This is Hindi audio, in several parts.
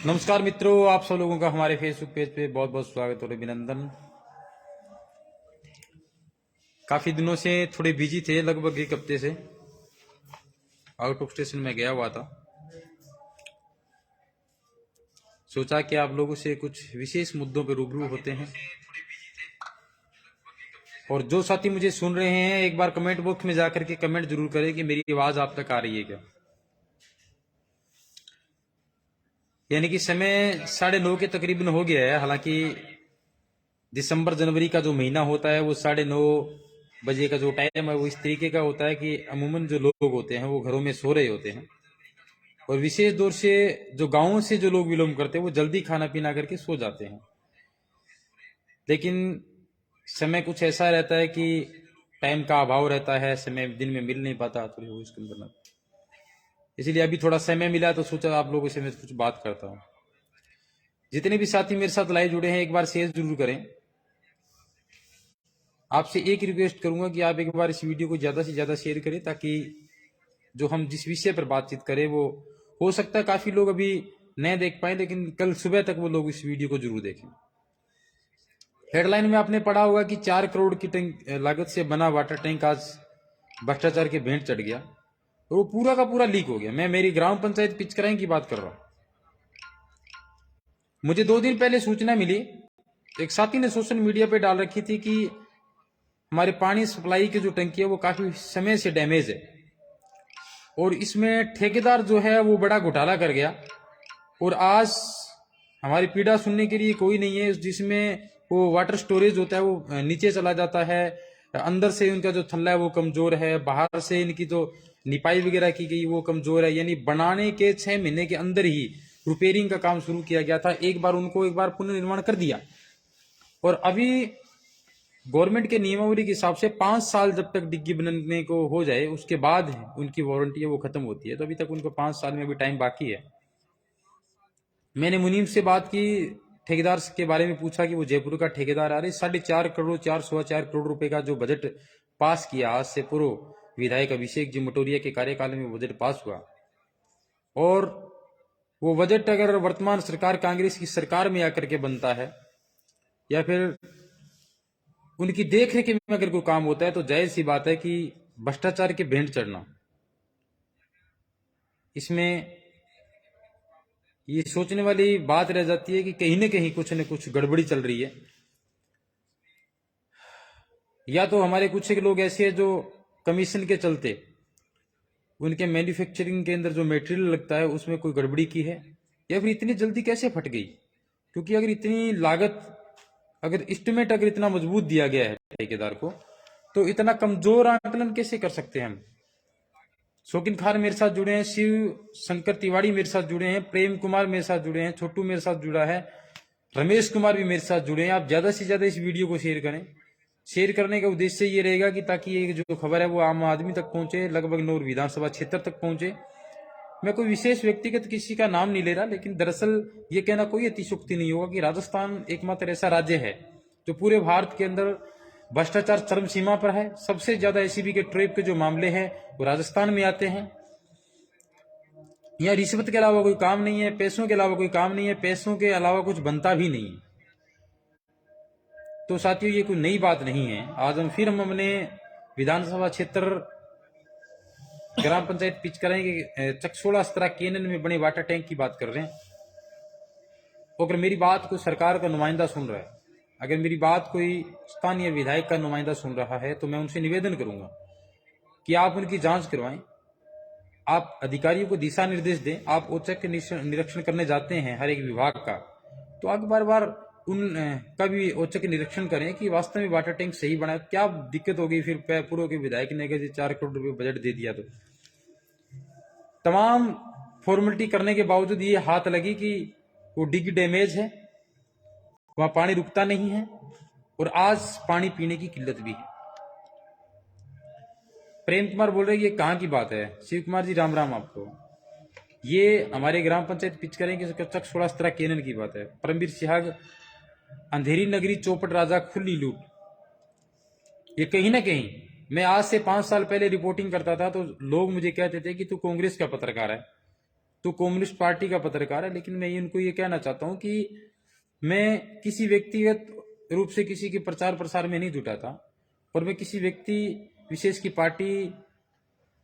नमस्कार मित्रों, आप सब लोगों का हमारे फेसबुक पेज पे बहुत बहुत स्वागत और अभिनंदन। काफी दिनों से थोड़े बिजी थे, लगभग एक हफ्ते से आउट ऑफ स्टेशन में गया हुआ था। सोचा कि आप लोगों से कुछ विशेष मुद्दों पे रूबरू होते हैं। और जो साथी मुझे सुन रहे हैं, एक बार कमेंट बॉक्स में जाकर के कमेंट जरूर करें कि मेरी आवाज आप तक आ रही है क्या। यानी कि समय 9:30 के तकरीबन हो गया है। हालांकि दिसंबर जनवरी का जो महीना होता है वो 9:30 बजे का जो टाइम है वो इस तरीके का होता है कि अमूमन जो लोग होते हैं वो घरों में सो रहे होते हैं। और विशेष तौर से जो गांवों से जो लोग बिलोंग करते हैं वो जल्दी खाना पीना करके सो जाते हैं। लेकिन समय कुछ ऐसा रहता है कि टाइम का अभाव रहता है, समय दिन में मिल नहीं पाता, थोड़ी वो इसके अंदर। इसलिए अभी थोड़ा समय मिला तो सोचा आप लोगों से मैं कुछ बात करता हूँ। जितने भी साथी मेरे साथ लाइव जुड़े हैं, एक बार शेयर जरूर करें। आपसे एक रिक्वेस्ट करूंगा कि आप एक बार इस वीडियो को ज्यादा से ज्यादा शेयर करें, ताकि जो हम जिस विषय पर बातचीत करें वो हो सकता है काफी लोग अभी नहीं देख पाए, लेकिन कल सुबह तक वो लोग इस वीडियो को जरूर देखें। हेडलाइन में आपने पढ़ा होगा कि 4 करोड़ की लागत से बना वाटर टैंक आज भ्रष्टाचार के भेंट चढ़ गया और वो पूरा का पूरा लीक हो गया। मैं मेरी ग्राम पंचायत पिचकराई की बात कर रहा हूं। मुझे 2 दिन पहले सूचना मिली, एक साथी ने सोशल मीडिया पे डाल रखी थी कि हमारे पानी सप्लाई की जो टंकी है वो काफी समय से डैमेज है और इसमें ठेकेदार जो है वो बड़ा घोटाला कर गया। और आज हमारी पीड़ा सुनने के लिए कोई नहीं है, जिसमें वो वाटर स्टोरेज होता है वो नीचे चला जाता है। अंदर से उनका जो थल्ला है वो कमजोर है, बाहर से इनकी जो निपाई वगैरह की गई वो कमजोर है। यानी बनाने के 6 महीने के अंदर ही रिपेयरिंग का काम शुरू किया गया था। एक बार पुनर्निर्माण कर दिया और अभी गवर्नमेंट के नियमावली के हिसाब से 5 साल जब तक डिग्गी बनने को हो जाए उसके बाद उनकी वारंटी है वो खत्म होती है। तो अभी तक उनको 5 साल में भी टाइम बाकी है। मैंने मुनीम से बात की, ठेकेदार के बारे में पूछा कि वो जयपुर का ठेकेदार आ रहे। 4.5 करोड़ रुपए का जो बजट पास किया आज से पूर्व विधायक अभिषेक जी मटोरिया के कार्यकाल में बजट पास हुआ। और वो बजट अगर वर्तमान सरकार कांग्रेस की सरकार में आकर के बनता है या फिर उनकी देखरेख में अगर कोई काम होता है तो जाहिर सी बात है कि भ्रष्टाचार के भेंट चढ़ना, इसमें ये सोचने वाली बात रह जाती है कि कहीं ना कहीं कुछ न कुछ गड़बड़ी चल रही है। या तो हमारे कुछ एक लोग ऐसे हैं जो कमीशन के चलते उनके मैन्युफैक्चरिंग के अंदर जो मटेरियल लगता है उसमें कोई गड़बड़ी की है, या फिर इतनी जल्दी कैसे फट गई। क्योंकि अगर इतनी लागत, अगर एस्टिमेट अगर इतना मजबूत दिया गया है ठेकेदार को, तो इतना कमजोर आकलन कैसे कर सकते हैं हम। शौकीन खान मेरे साथ जुड़े हैं, शिव शंकर तिवारी मेरे साथ जुड़े हैं, प्रेम कुमार मेरे साथ जुड़े हैं, छोटू मेरे साथ जुड़ा है, रमेश कुमार भी मेरे साथ जुड़े हैं। आप ज्यादा से ज्यादा इस वीडियो को शेयर करें। शेयर करने का उद्देश्य ये रहेगा कि ताकि ये जो खबर है वो आम आदमी तक पहुंचे, लगभग 9 विधानसभा क्षेत्र तक पहुंचे। मैं कोई विशेष व्यक्तिगत किसी का नाम नहीं ले रहा, लेकिन दरअसल ये कहना कोई अतिशोक्ति नहीं होगा कि राजस्थान एकमात्र ऐसा राज्य है जो पूरे भारत के अंदर भ्रष्टाचार चरम सीमा पर है। सबसे ज्यादा एसीबी के ट्रेप के जो मामले हैं वो राजस्थान में आते हैं। यहाँ रिश्वत के अलावा कोई काम नहीं है, पैसों के अलावा कोई काम नहीं है, पैसों के अलावा कुछ बनता भी नहीं है। तो साथियों ये कोई नई बात नहीं है। आज हम अपने विधानसभा क्षेत्र ग्राम पंचायत पिचकराई के चकसोला अस्त्रा केनन में बने वाटर टैंक की बात कर रहे हैं। अगर मेरी बात कोई सरकार का नुमाइंदा सुन रहा है, अगर मेरी बात कोई स्थानीय विधायक का नुमाइंदा सुन रहा है, तो मैं उनसे निवेदन करूंगा कि आप उनकी जांच करवाएं, आप अधिकारियों को दिशा निर्देश दें। आप औचक निरीक्षण करने जाते हैं हर एक विभाग का, तो आप बार बार उन का भी औचक निरीक्षण करें कि वास्तव में वाटर टैंक सही बना है। क्या दिक्कत हो गई फिर पूर्व के विधायक ने अगर 4 करोड़ रुपए बजट दे दिया तो। तमाम फॉर्मेलिटी करने के बावजूद ये हाथ लगी कि वो डिग डैमेज है, वहां पानी रुकता नहीं है और आज पानी पीने की किल्लत भी है। प्रेम कुमार बोल रहे ये कहां की बात है। शिव कुमार जी राम राम आपको। ये हमारे ग्राम पंचायत पिचकराई के चकसोला अस्त्रा केनन की बात है। परमवीर सिहाग अंधेरी नगरी चौपट राजा खुली लूट, ये कहीं ना कहीं मैं आज से 5 साल पहले रिपोर्टिंग करता था तो लोग मुझे कहते थे कि तू कांग्रेस का पत्रकार है, तू कम्युनिस्ट पार्टी का पत्रकार है। लेकिन मैं उनको ये कहना चाहता हूं कि मैं किसी व्यक्तिगत रूप से किसी के प्रचार प्रसार में नहीं जुटा था, और मैं किसी व्यक्ति विशेष की पार्टी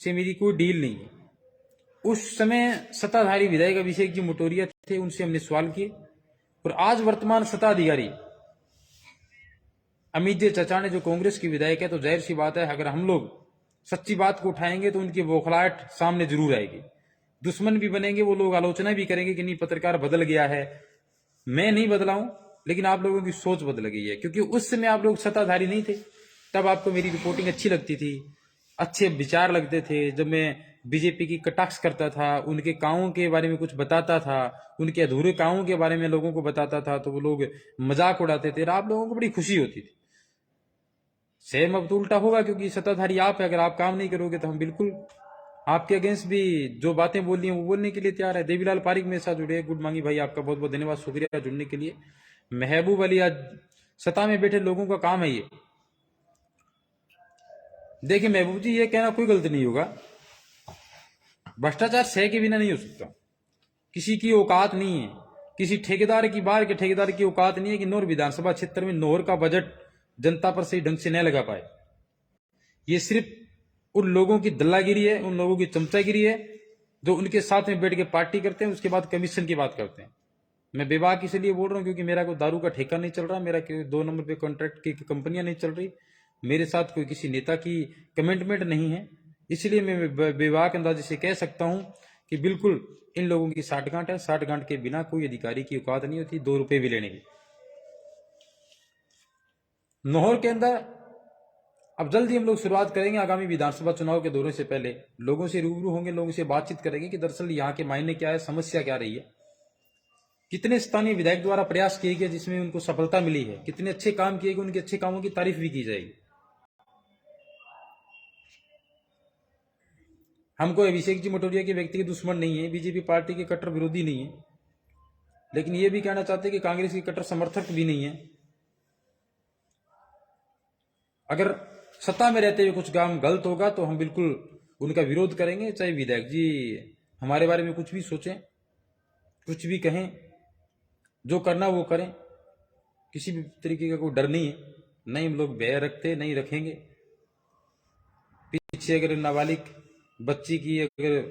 से मेरी कोई डील नहीं है। उस समय सत्ताधारी विधायक अभिषेक जी मोटोरिया थे, उनसे हमने सवाल किए, और आज वर्तमान सत्ताधिकारी अमित जी चचा ने जो कांग्रेस की विधायक है, तो जाहिर सी बात है अगर हम लोग सच्ची बात को उठाएंगे तो उनकी बौखलाहट सामने जरूर आएगी। दुश्मन भी बनेंगे, वो लोग आलोचना भी करेंगे कि नहीं पत्रकार बदल गया है। मैं नहीं बदला हूं, लेकिन आप लोगों की सोच बदल गई है, क्योंकि उस समय आप लोग सत्ताधारी नहीं थे, तब आपको मेरी रिपोर्टिंग अच्छी लगती थी, अच्छे विचार लगते थे। जब मैं बीजेपी की कटाक्ष करता था, उनके कामों के बारे में कुछ बताता था, उनके अधूरे कामों के बारे में लोगों को बताता था, तो वो लोग मजाक उड़ाते थे और आप लोगों को बड़ी खुशी होती थी। सेम अब तो उल्टा होगा, क्योंकि सत्ताधारी आप है। अगर आप काम नहीं करोगे तो हम बिल्कुल आपके अगेंस्ट भी जो बातें बोल रही हैं वो बोलने के लिए तैयार है। देवीलाल पारिक मेरे साथ जुड़े। गुड मॉर्निंग भाई, आपका बहुत बहुत धन्यवाद, शुक्रिया जुड़ने के लिए। महबूब अली, आज सत्ता में बैठे लोगों का काम है ये। देखिए महबूब जी, ये कहना कोई गलत नहीं होगा, भ्रष्टाचार सह के बिना नहीं हो सकता। किसी की औकात नहीं है, किसी ठेकेदार की, बाहर के ठेकेदार की औकात नहीं है कि नौर विधानसभा क्षेत्र में नौर का बजट जनता पर सही ढंग से न लगा पाए। ये सिर्फ उन लोगों की दल्लागिरी है, उन लोगों की चमचागिरी है जो उनके साथ में बैठ के पार्टी करते हैं, उसके बाद कमीशन की बात करते हैं। मैं बेबाक इसलिए बोल रहा हूं क्योंकि मेरा कोई दारू का ठेका नहीं चल रहा, मेरा कोई 2 नंबर पे कॉन्ट्रैक्ट की कंपनियां नहीं चल रही, मेरे साथ कोई किसी नेता की कमिटमेंट नहीं है। इसलिए मैं बेबाक अंदाजे से कह सकता हूं कि बिल्कुल इन लोगों की साठगांठ है। साठगांठ के बिना कोई अधिकारी की औकात नहीं होती 2 रुपए भी लेने की। नौहर के अंदर अब जल्दी हम लोग शुरुआत करेंगे। आगामी विधानसभा चुनाव के दौरे से पहले लोगों से रूबरू होंगे, लोगों से बातचीत करेंगे कि दरअसल यहाँ के मायने क्या है, समस्या क्या रही है, कितने स्थानीय विधायक द्वारा प्रयास किए गए जिसमें उनको सफलता मिली है, कितने अच्छे काम किए गए, उनके अच्छे कामों की तारीफ भी की जाएगी। हमको अभिषेक जी मोटोरिया के व्यक्ति के दुश्मन नहीं है, बीजेपी पार्टी के कट्टर विरोधी नहीं है, लेकिन ये भी कहना चाहते हैं कि कांग्रेस के कट्टर समर्थक भी नहीं है। अगर सत्ता में रहते हुए कुछ काम गलत होगा तो हम बिल्कुल उनका विरोध करेंगे, चाहे विधायक जी हमारे बारे में कुछ भी सोचें, कुछ भी कहें, जो करना वो करें। किसी भी तरीके का कोई डर नहीं है, नहीं हम लोग भय रखते, नहीं रखेंगे। पीछे अगर नाबालिग बच्ची की अगर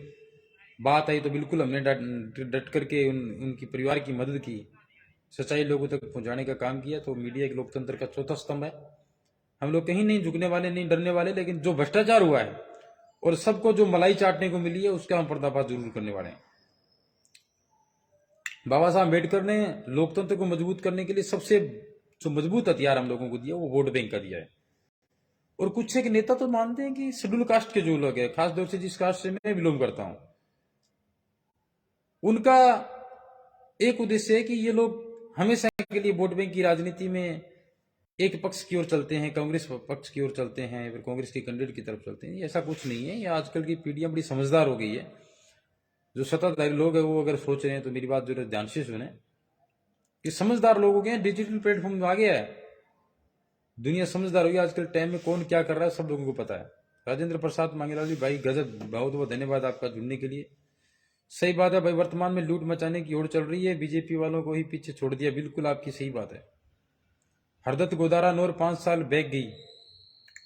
बात आई तो बिल्कुल हमने डट करके उनकी परिवार की मदद की, सच्चाई लोगों तक पहुंचाने का काम किया। तो मीडिया के लोकतंत्र का चौथा स्तंभ है। हम लोग कहीं नहीं झुकने वाले, नहीं डरने वाले, लेकिन जो भ्रष्टाचार हुआ है और सबको जो मलाई चाटने को मिली है उसका हम पर्दाफाश जरूर करने वाले हैं। बाबा साहब अम्बेडकर ने लोकतंत्र को मजबूत करने के लिए सबसे जो मजबूत हथियार हम लोगों को दिया वो वोट बैंक का दिया है। और कुछ एक नेता तो मानते हैं कि शेड्यूल कास्ट के जो लोग हैं, खासतौर से जिस कास्ट से मैं बिलोंग करता हूं, उनका एक उद्देश्य है कि ये लोग हमेशा के लिए वोट बैंक की राजनीति में एक पक्ष की ओर चलते हैं, कांग्रेस पक्ष की ओर चलते हैं, फिर कांग्रेस के कैंडिडेट की तरफ चलते हैं। ऐसा कुछ नहीं है। ये आजकल की पीढ़ियां बड़ी समझदार हो गई है। जो सत्ताधारी लोग हैं वो अगर सोच रहे हैं तो मेरी बात जरूर ध्यान से सुने कि समझदार लोग हो गए हैं, डिजिटल प्लेटफॉर्म आ गया है, दुनिया समझदार हो गई। आजकल टाइम में कौन क्या कर रहा है सब लोगों को पता है। राजेंद्र प्रसाद मांगेलाल जी भाई गजब, बहुत बहुत धन्यवाद आपका जुड़ने के लिए। सही बात है भाई, वर्तमान में लूट मचाने की ओर चल रही है, बीजेपी वालों को ही पीछे छोड़ दिया। बिल्कुल आपकी सही बात है। हरदत्त गोदारा नौर 5 साल बैक गई।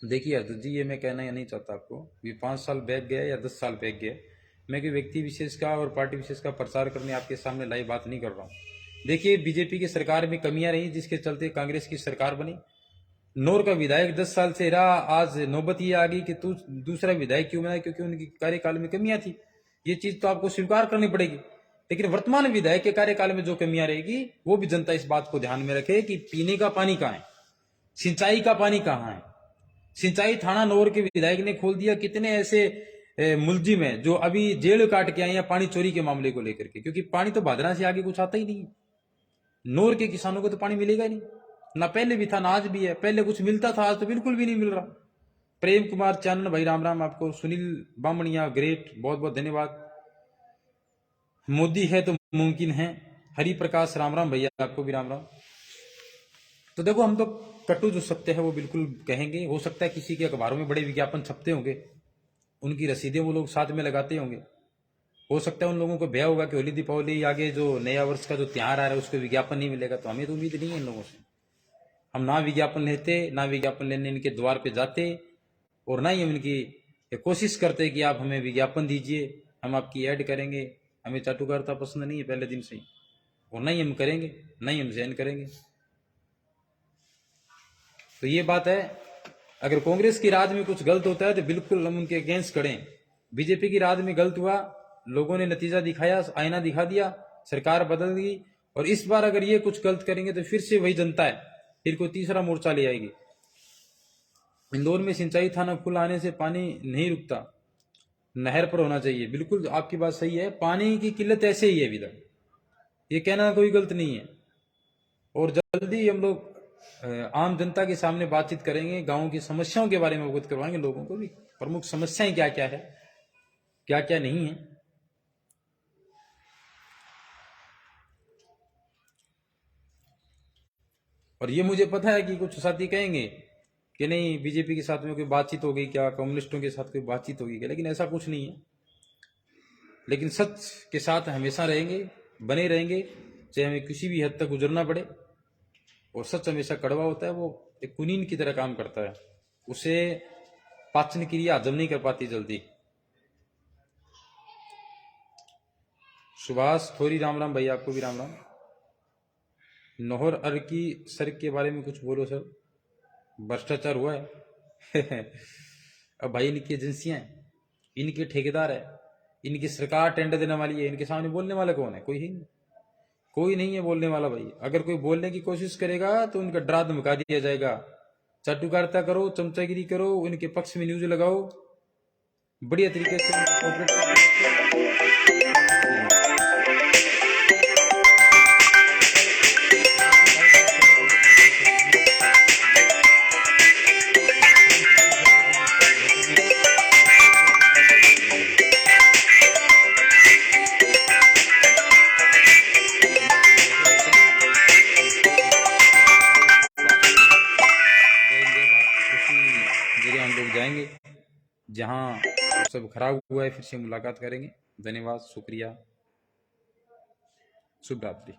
देखिए हरदत्त जी, ये मैं कहना या नहीं चाहता आपको ये 5 साल बैक गया या 10 साल बैक गया, मैं कोई व्यक्ति विशेष का और पार्टी विशेष का प्रचार करने आपके सामने लाइव बात नहीं कर रहा हूं। देखिए बीजेपी की सरकार में कमियां रही जिसके चलते कांग्रेस की सरकार बनी। नौर का विधायक 10 साल से रहा, आज नौबत ये आ गई कि तू दूसरा विधायक क्यों बना, क्योंकि उनकी कार्यकाल में कमियां थी। ये चीज तो आपको स्वीकार करनी पड़ेगी। लेकिन वर्तमान विधायक के कार्यकाल में जो कमियां रहेगी वो भी जनता इस बात को ध्यान में रखे कि पीने का पानी कहां है, सिंचाई का पानी कहां है। सिंचाई थाना नौर के विधायक ने खोल दिया। कितने ऐसे मुलजिम है जो अभी जेल काट के आए हैं पानी चोरी के मामले को लेकर के, क्योंकि पानी तो भादरा से आगे कुछ आता ही नहीं। नौर के किसानों को तो पानी मिलेगा ही नहीं, ना पहले भी था ना आज भी है। पहले कुछ मिलता था, आज तो बिल्कुल भी नहीं मिल रहा। प्रेम कुमार चानन भाई राम राम आपको। सुनील बामणिया ग्रेट, बहुत बहुत धन्यवाद। मोदी है तो मुमकिन है। हरि प्रकाश राम राम भैया आपको भी राम राम। तो देखो हम तो कटु जो सत्य है वो बिल्कुल कहेंगे। हो सकता है किसी के अखबारों में बड़े विज्ञापन छपते होंगे, उनकी रसीदें वो लोग साथ में लगाते होंगे। हो सकता है उन लोगों को भय होगा कि होली दीपावली आगे जो नया वर्ष का जो त्योहार आ रहा है उसको विज्ञापन नहीं मिलेगा। तो हमें तो उम्मीद नहीं है इन लोगों से। हम ना विज्ञापन लेते, ना विज्ञापन लेने इनके द्वार पे जाते, और ना ही हम इनकी कोशिश करते कि आप हमें विज्ञापन दीजिए, हम आपकी ऐड करेंगे। हमें चाटुकारिता पसंद नहीं है पहले दिन से ही, और नहीं हम करेंगे, नहीं हम सहन करेंगे। तो ये बात है। अगर कांग्रेस की राज में कुछ गलत होता है तो बिल्कुल हम उनके अगेंस्ट खड़े हैं। बीजेपी की राज में गलत हुआ, लोगों ने नतीजा दिखाया, आईना दिखा दिया, सरकार बदल गई, और इस बार अगर ये कुछ गलत करेंगे तो फिर से वही जनता है, फिर कोई तीसरा मोर्चा ले आएगी। इंदौर में सिंचाई थाना खुल आने से पानी नहीं रुकता, नहर पर होना चाहिए। बिल्कुल आपकी बात सही है, पानी की किल्लत ऐसे ही है अभी तक, ये कहना कोई गलत नहीं है। और जल्दी हम लोग आम जनता के सामने बातचीत करेंगे, गांव की समस्याओं के बारे में अवगत करवाएंगे लोगों को भी, प्रमुख समस्याएं क्या क्या है, क्या क्या नहीं है। और ये मुझे पता है कि कुछ साथी कहेंगे कि नहीं बीजेपी के साथ में कोई बातचीत हो गई क्या, कम्युनिस्टों के साथ कोई बातचीत होगी क्या, लेकिन ऐसा कुछ नहीं है। लेकिन सच के साथ हमेशा रहेंगे, बने रहेंगे, चाहे हमें किसी भी हद तक गुजरना पड़े। और सच हमेशा कड़वा होता है, वो एक कुनीन की तरह काम करता है, उसे पाचन क्रिया हजम नहीं कर पाती जल्दी। सुभाष थोड़ी राम राम भैया, आपको भी राम राम। नौहर अर की सड़क के बारे में कुछ बोलो सर, भ्रष्टाचार हुआ है। अब भाई इनकी एजेंसियां हैं, इनके ठेकेदार है, इनकी सरकार टेंडर देने वाली है, इनके सामने बोलने वाला कौन है? कोई ही नहीं, कोई नहीं है बोलने वाला भाई। अगर कोई बोलने की कोशिश करेगा तो उनका डरा धमका दिया जाएगा। चाटुकारिता करो, चमचागिरी करो, उनके पक्ष में न्यूज लगाओ, बढ़िया तरीके से कोऑपरेट जाएंगे जहां सब खराब हुआ है, फिर से मुलाकात करेंगे। धन्यवाद, शुक्रिया, शुभ रात्रि।